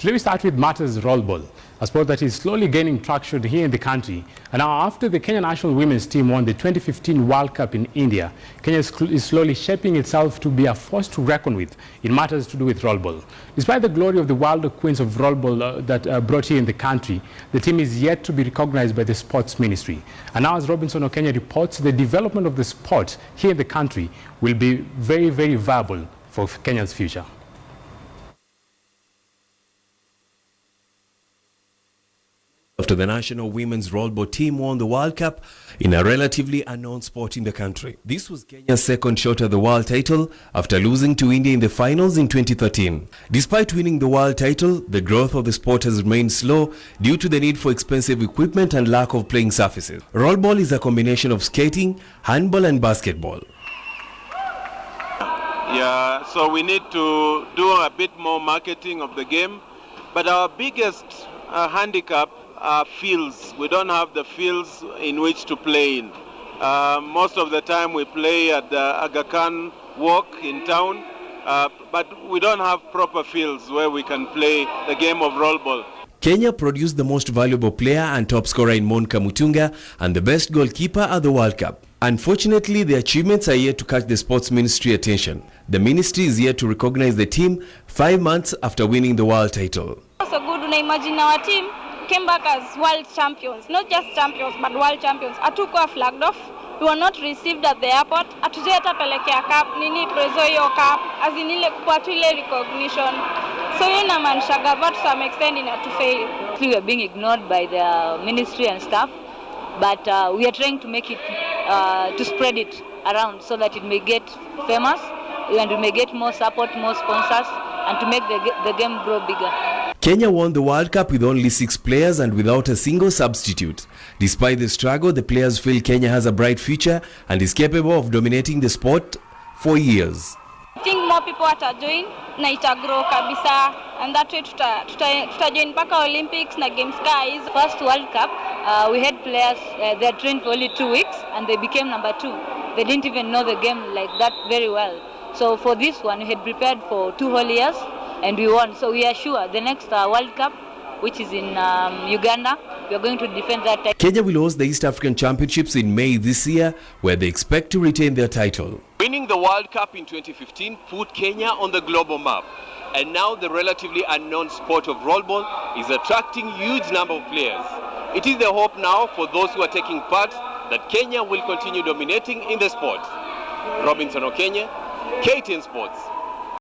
Today we start with matters rollball, a sport that is slowly gaining traction here in the country. And now after the Kenya national women's team won the 2015 World Cup in India, Kenya is slowly shaping itself to be a force to reckon with in matters to do with rollball. Despite the glory of the World Queens of rollball that brought here in the country, the team is yet to be recognized by the sports ministry. And now as Robinson Okenya reports, the development of the sport here in the country will be very, very viable for Kenya's future. After the national women's rollball team won the World Cup in a relatively unknown sport in the country. This was Kenya's second shot at the world title after losing to India in the finals in 2013. Despite winning the world title, the growth of the sport has remained slow due to the need for expensive equipment and lack of playing surfaces. Rollball is a combination of skating, handball and basketball. Yeah, so we need to do a bit more marketing of the game, but our biggest handicap are fields. We don't have the fields in which to play in. Most of the time we play at the Aga Khan Walk in town, but we don't have proper fields where we can play the game of rollball. Kenya produced the most valuable player and top scorer in Monica Mutunga and the best goalkeeper at the World Cup. Unfortunately, the achievements are yet to catch the sports ministry attention. The ministry is yet to recognize the team 5 months after winning the world title. So good, imagine our team came back as world champions, not just champions but world champions. Hatukuwa flagged off, we were not received at the airport. Hatujeta pelekea cup nini prezo hiyo cup as in ile kupata ile recognition. So inamaanisha gava to some extent to fail. We are being ignored by the ministry and staff, but we are trying to make it to spread it around so that it may get famous and we may get more support, more sponsors, and to make the game grow bigger. Kenya won the World Cup with only 6 players and without a single substitute. Despite the struggle, the players feel Kenya has a bright future and is capable of dominating the sport for years. I think more people are join na ita grow kabisa, and that way tuta join mpaka Olympics na games guys. First World Cup, we had players they had trained for only 2 weeks and they became number 2. They didn't even know the game like that very well. So for this one, we had prepared for 2 whole years and we won. So we are sure the next World Cup, which is in Uganda, we are going to defend that title. Kenya will host the East African Championships in May this year, where they expect to retain their title. Winning the World Cup in 2015 put Kenya on the global map. And now the relatively unknown sport of rollball is attracting huge number of players. It is the hope now for those who are taking part that Kenya will continue dominating in the sport. Robinson Okenya, KTN Sports.